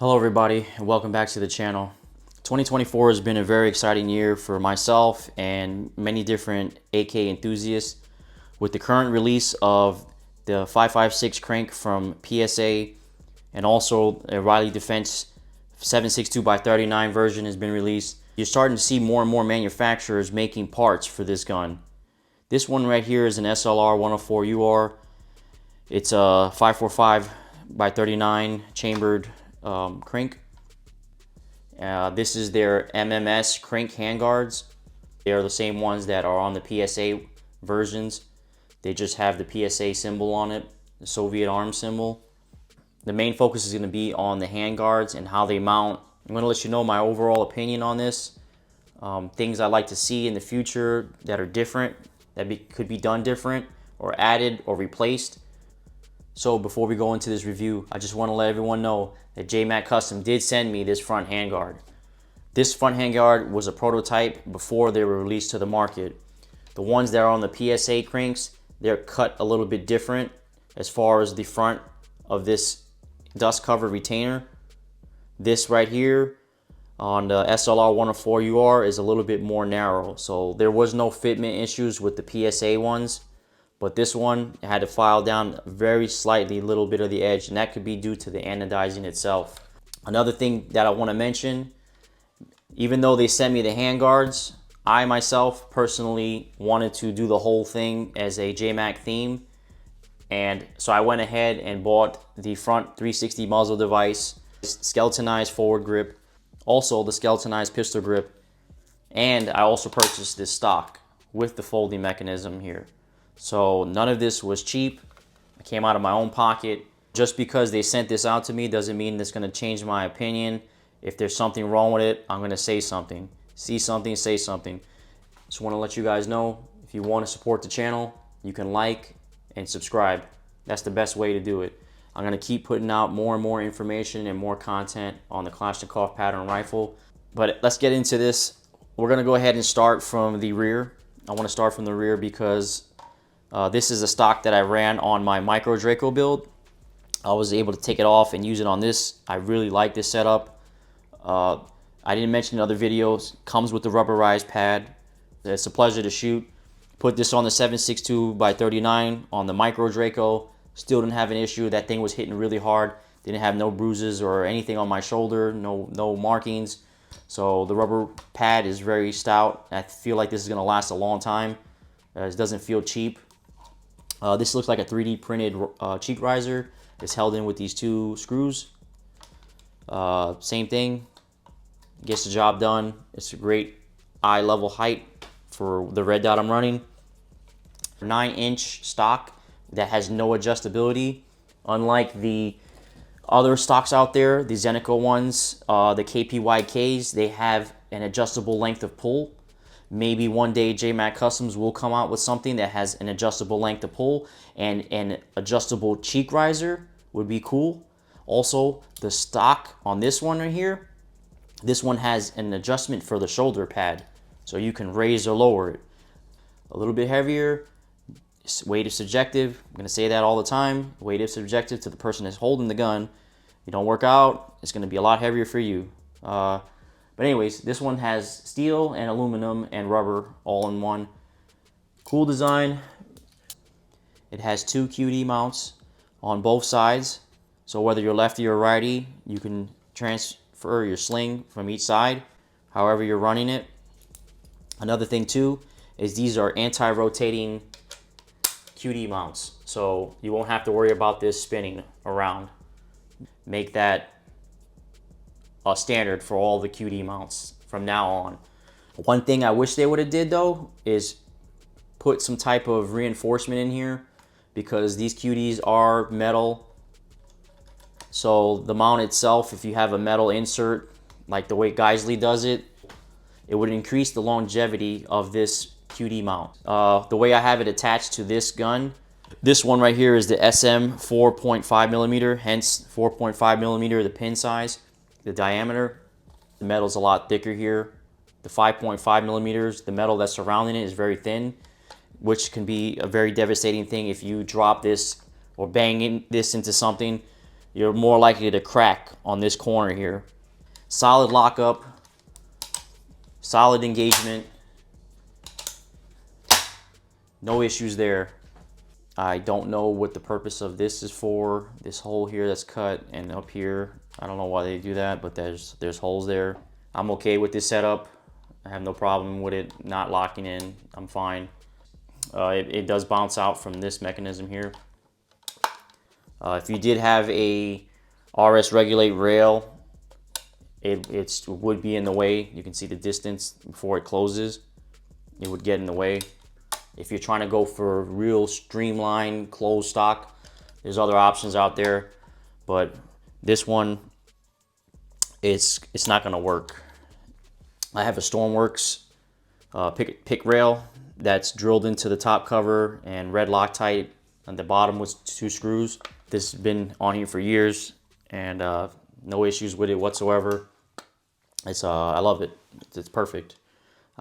Hello everybody and welcome back to the channel. 2024 has been a very exciting year for myself and many different AK enthusiasts with the current release of the 5.56 Krink from PSA, and also a Riley Defense 7.62x39 version has been released. You're starting to see more and more manufacturers making parts for this gun. This one right here is an SLR 104 UR. It's a 5.45x39 chambered Krink. This is their MMS Krink handguards. They are the same ones that are on the PSA versions. They just have the PSA symbol on it, the Soviet Arms symbol. The main focus is going to be on the handguards and how they mount. I'm going to let you know my overall opinion on this. Things I'd like to see in the future that are different, that could be done different or added or replaced. So before we go into this review, I just want to let everyone know that Jmac Customs did send me this front handguard. This front handguard was a prototype before they were released to the market. The ones that are on the PSA Krinks, they're cut a little bit different as far as the front of this dust cover retainer. This right here on the SLR 104 UR is a little bit more narrow. So there was no fitment issues with the PSA ones. But this one had to file down very slightly, a little bit of the edge, and that could be due to the anodizing itself. Another thing that I want to mention, even though they sent me the handguards, I myself personally wanted to do the whole thing as a Jmac theme. And so I went ahead and bought the front 360 muzzle device, skeletonized forward grip, also the skeletonized pistol grip, and I also purchased this stock with the folding mechanism here. So none of this was cheap. It came out of my own pocket. Just because they sent this out to me doesn't mean it's going to change my opinion. If there's something wrong with it, I'm going to say something. See something, say something. Just want to let you guys know, if you want to support the channel, you can like and subscribe. That's the best way to do it. I'm going to keep putting out more and more information and more content on the Kalashnikov pattern rifle. But let's get into this. We're going to go ahead and start from the rear. I want to start from the rear because this is a stock that I ran on my Micro Draco build. I was able to take it off and use it on this. I really like this setup. I didn't mention in other videos, comes with the rubberized pad. It's a pleasure to shoot. Put this on the 7.62x39 on the Micro Draco. Still didn't have an issue. That thing was hitting really hard. Didn't have no bruises or anything on my shoulder, no markings. So the rubber pad is very stout. I feel like this is going to last a long time. It doesn't feel cheap. This looks like a 3D printed cheek riser. It's held in with these two screws. Same thing. Gets the job done. It's a great eye level height for the red dot I'm running. 9-inch stock that has no adjustability. Unlike the other stocks out there, the Zenico ones, the KPYKs, they have an adjustable length of pull. Maybe one day Jmac Customs will come out with something that has an adjustable length of pull, and an adjustable cheek riser would be cool. Also, the stock on this one right here, this one has an adjustment for the shoulder pad, so you can raise or lower it. A little bit heavier. Weight is subjective. I'm going to say that all the time. Weight is subjective to the person that's holding the gun. You don't work out, it's going to be a lot heavier for you. But anyways, this one has steel and aluminum and rubber all in one. Cool design. It has two QD mounts on both sides. So whether you're lefty or righty, you can transfer your sling from each side, however you're running it. Another thing too is these are anti-rotating QD mounts. So you won't have to worry about this spinning around. Make that a standard for all the QD mounts from now on. One thing I wish they would have did though is put some type of reinforcement in here, because these QDs are metal. So the mount itself, if you have a metal insert like the way Geisley does it, it would increase the longevity of this QD mount. The way I have it attached to this gun, this one right here is the SM 4.5mm, hence 4.5mm the pin size. The diameter, the metal's a lot thicker here. The 5.5mm, the metal that's surrounding it is very thin, which can be a very devastating thing if you drop this or bang this into something. you're more likely to crack on this corner here. Solid lockup, solid engagement, no issues there. I don't know what the purpose of this is for. This hole here that's cut, and up here, I don't know why they do that, but there's holes there. I'm okay with this setup. I have no problem with it not locking in. I'm fine. It does bounce out from this mechanism here. If you did have a RS regulate rail, it would be in the way. You can see the distance before it closes. It would get in the way. If you're trying to go for real streamlined closed stock, there's other options out there, but this one, it's not gonna work. I have a Stormworks pick rail that's drilled into the top cover and red Loctite on the bottom with 2 screws. This has been on here for years, and no issues with it whatsoever. I love it. It's perfect.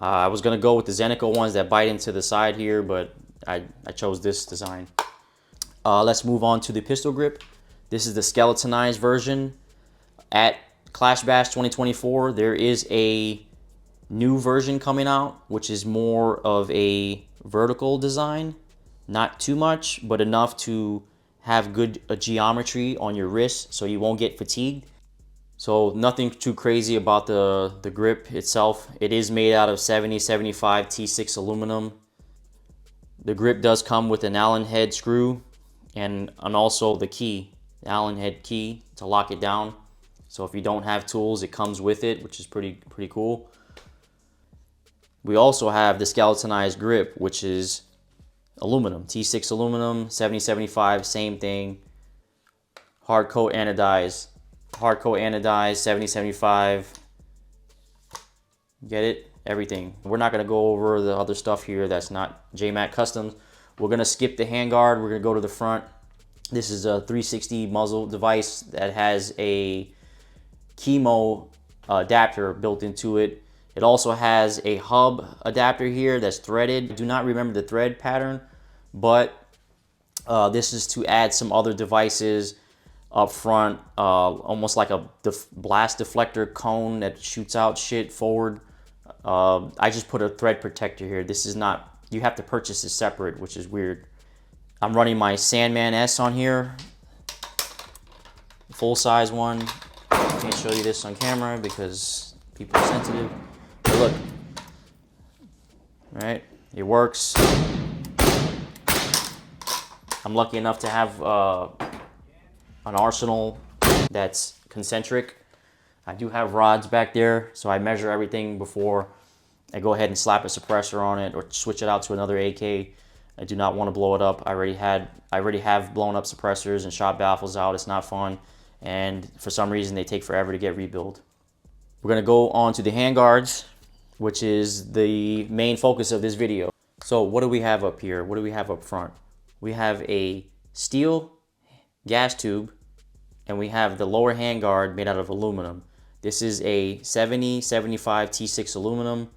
I was gonna go with the Zeneco ones that bite into the side here, but I chose this design. Let's move on to the pistol grip. This is the skeletonized version. At Clash Bash 2024, there is a new version coming out, which is more of a vertical design. Not too much, but enough to have good geometry on your wrist so you won't get fatigued. So nothing too crazy about the grip itself. It is made out of 7075 T6 aluminum. The grip does come with an Allen head screw and also the key, the Allen head key to lock it down. So if you don't have tools, it comes with it, which is pretty cool. We also have the skeletonized grip, which is aluminum, T6 aluminum, 7075, same thing. Hard coat anodized. Hard coat anodized, 7075. Get it? Everything. We're not going to go over the other stuff here that's not Jmac Customs. We're going to skip the handguard. We're going to go to the front. This is a 360 muzzle device that has a chemo adapter built into it. It also has a hub adapter here that's threaded. I do not remember the thread pattern, but this is to add some other devices up front, almost like a blast deflector cone that shoots out shit forward. I just put a thread protector here. This is not, you have to purchase this separate, which is weird. I'm running my Sandman S on here, full size one. I can't show you this on camera because people are sensitive. But look, right? It works. I'm lucky enough to have an arsenal that's concentric. I do have rods back there, so I measure everything before I go ahead and slap a suppressor on it or switch it out to another AK. I do not want to blow it up. I already have blown up suppressors and shot baffles out. It's not fun, and for some reason they take forever to get rebuilt. We're gonna go on to the handguards, which is the main focus of this video. So what do we have up here? What do we have up front? We have a steel gas tube, and we have the lower handguard made out of aluminum. This is a 7075 T6 aluminum,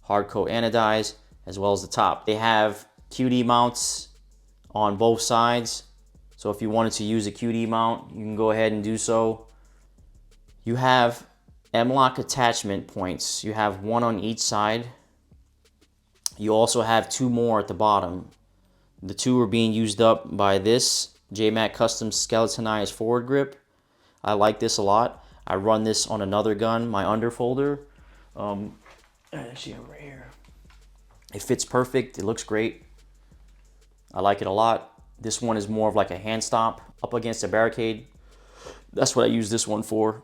hard coat anodized, as well as the top. They have QD mounts on both sides, so if you wanted to use a QD mount, you can go ahead and do so. You have M-lock attachment points. You have one on each side. You also have 2 more at the bottom. The 2 are being used up by this Jmac Customs skeletonized forward grip. I like this a lot. I run this on another gun, my underfolder. Actually over here. It fits perfect. It looks great. I like it a lot. This one is more of like a hand stop up against a barricade. That's what I use this one for.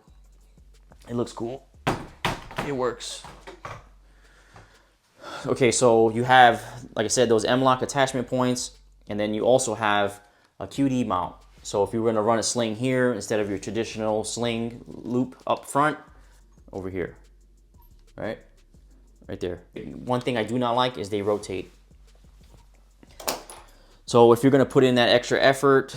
It looks cool. It works. Okay, so you have, like I said, those M-lock attachment points, and then you also have a QD mount. So if you were gonna run a sling here instead of your traditional sling loop up front, over here, right? Right there. One thing I do not like is they rotate. So if you're gonna put in that extra effort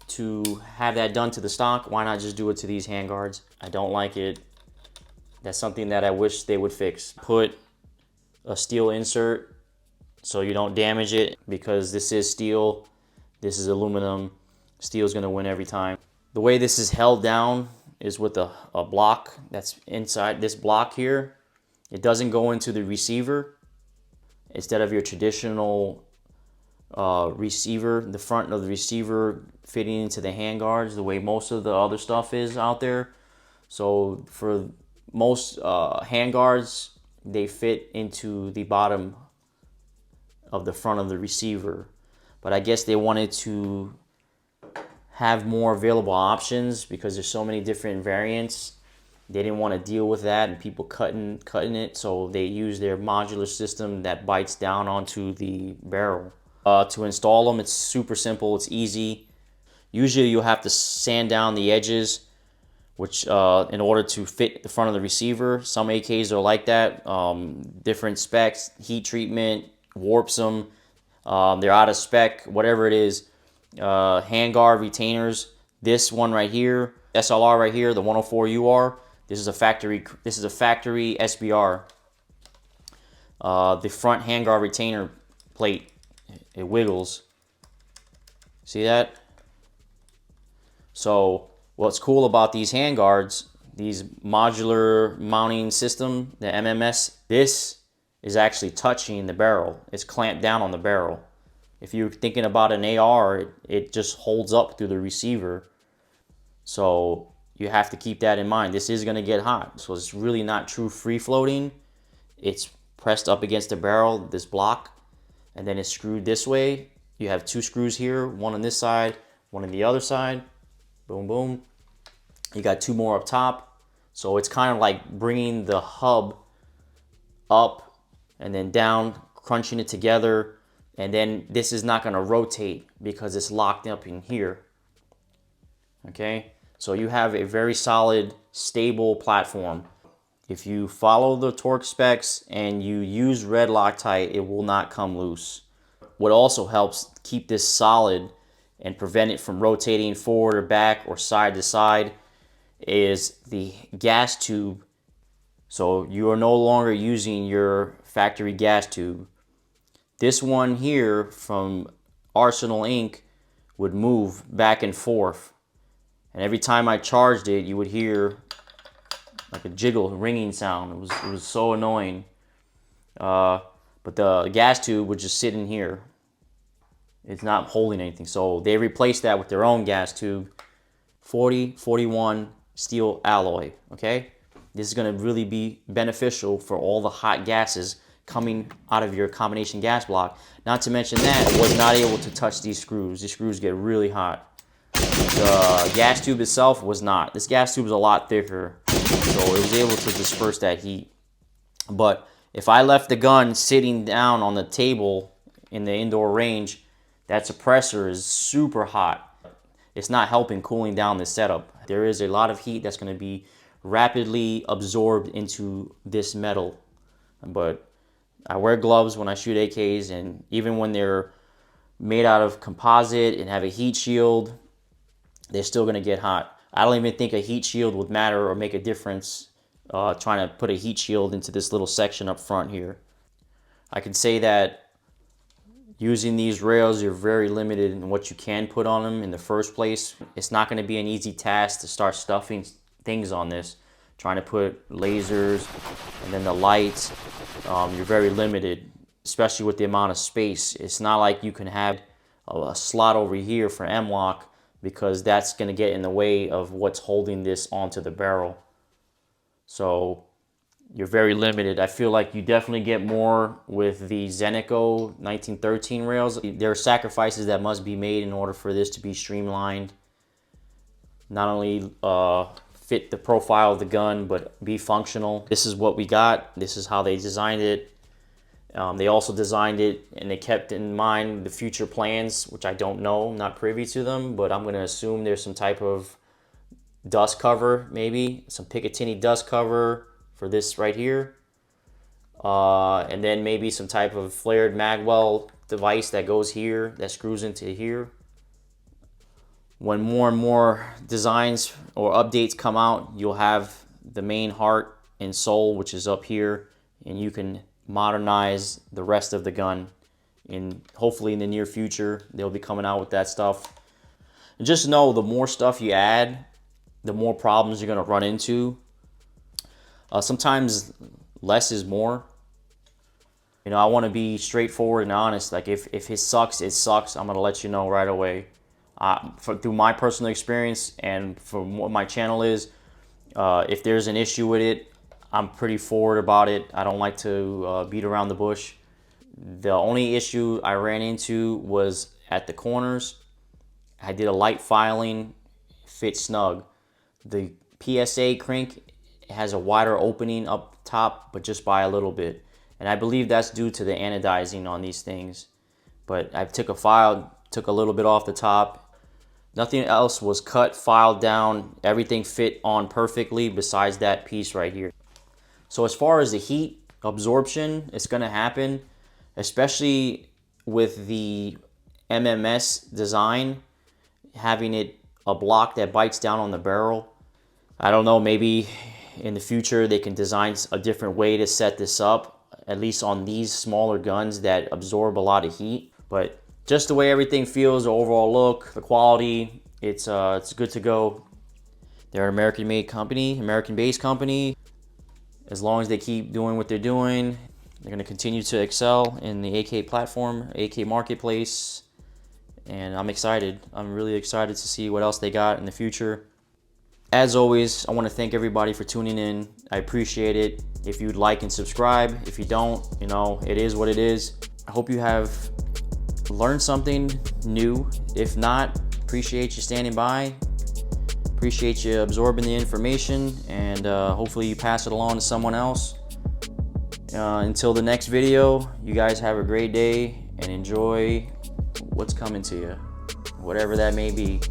to have that done to the stock, why not just do it to these handguards? I don't like it. That's something that I wish they would fix. Put a steel insert so you don't damage it, because this is steel, this is aluminum. Steel's gonna win every time. The way this is held down is with a block that's inside this block here. It doesn't go into the receiver. Instead of your traditional receiver, the front of the receiver fitting into the handguards the way most of the other stuff is out there. So for most handguards, they fit into the bottom of the front of the receiver. But I guess they wanted to have more available options because there's so many different variants. They didn't want to deal with that and people cutting it, so they use their modular system that bites down onto the barrel. To install them, it's super simple, it's easy. Usually you'll have to sand down the edges, which in order to fit the front of the receiver. Some AKs are like that, different specs, heat treatment, warps them, they're out of spec, whatever it is. Handguard retainers, this one right here, SLR right here, the 104 UR, this is a factory SBR. The front handguard retainer plate, it wiggles. See that? So what's cool about these handguards, these modular mounting system, the MMS, this is actually touching the barrel. It's clamped down on the barrel. If you're thinking about an AR, it just holds up through the receiver. So you have to keep that in mind. This is going to get hot. So it's really not true free floating. It's pressed up against the barrel, this block, and then it's screwed this way. You have two screws here, one on this side, one on the other side. Boom, boom. You got two more up top. So it's kind of like bringing the hub up and then down, crunching it together. And then this is not going to rotate because it's locked up in here. Okay, so you have a very solid, stable platform. If you follow the torque specs and you use red Loctite, it will not come loose. What also helps keep this solid and prevent it from rotating forward or back or side to side is the gas tube. So you are no longer using your factory gas tube. This one here from Arsenal Inc. would move back and forth. And every time I charged it, you would hear like a jiggle, ringing sound. It was so annoying. But the gas tube would just sit in here. It's not holding anything. So they replaced that with their own gas tube. 4041 steel alloy, okay? This is gonna really be beneficial for all the hot gases coming out of your combination gas block. Not to mention that it was not able to touch these screws. These screws get really hot. The gas tube itself was not. This gas tube is a lot thicker, so it was able to disperse that heat. But if I left the gun sitting down on the table in the indoor range, that suppressor is super hot. It's not helping cooling down this setup. There is a lot of heat that's going to be rapidly absorbed into this metal. But I wear gloves when I shoot AKs, and even when they're made out of composite and have a heat shield, they're still going to get hot. I don't even think a heat shield would matter or make a difference trying to put a heat shield into this little section up front here. I can say that using these rails, you're very limited in what you can put on them in the first place. It's not going to be an easy task to start stuffing things on this. Trying to put lasers and then the lights, you're very limited, especially with the amount of space. It's not like you can have a slot over here for M-lock because that's going to get in the way of what's holding this onto the barrel. So you're very limited. I feel like you definitely get more with the Zenico 1913 rails. There are sacrifices that must be made in order for this to be streamlined. Not only fit the profile of the gun, but be functional. This is what we got. This is how they designed it. They also designed it and they kept in mind the future plans, which I don't know, I'm not privy to them, but I'm going to assume there's some type of dust cover, maybe some Picatinny dust cover for this right here. And then maybe some type of flared magwell device that goes here, that screws into here. When more and more designs or updates come out, you'll have the main heart and soul, which is up here, and you can modernize the rest of the gun. And hopefully in the near future, they'll be coming out with that stuff. And just know the more stuff you add, the more problems you're gonna run into. Sometimes less is more. You know, I want to be straightforward and honest. Like if it sucks, it sucks. I'm gonna let you know right away. Through my personal experience and from what my channel is, if there's an issue with it, I'm pretty forward about it. I don't like to beat around the bush. The only issue I ran into was at the corners. I did a light filing, fit snug. The PSA Krink has a wider opening up top, but just by a little bit. And I believe that's due to the anodizing on these things. But I took a file, took a little bit off the top. Nothing else was cut, filed down. Everything fit on perfectly besides that piece right here. So as far as the heat absorption, it's gonna happen, especially with the MMS design, having it a block that bites down on the barrel. I don't know, maybe in the future they can design a different way to set this up, at least on these smaller guns that absorb a lot of heat. But just the way everything feels, the overall look, the quality, it's good to go. They're an American-made company, American-based company. As long as they keep doing what they're doing, they're going to continue to excel in the AK platform, AK marketplace. And I'm excited. I'm really excited to see what else they got in the future. As always, I want to thank everybody for tuning in. I appreciate it. If you'd like and subscribe. If you don't, you know, it is what it is. I hope you have learned something new. If not, appreciate you standing by. Appreciate you absorbing the information, and hopefully you pass it along to someone else. Until the next video, you guys have a great day and enjoy what's coming to you, whatever that may be.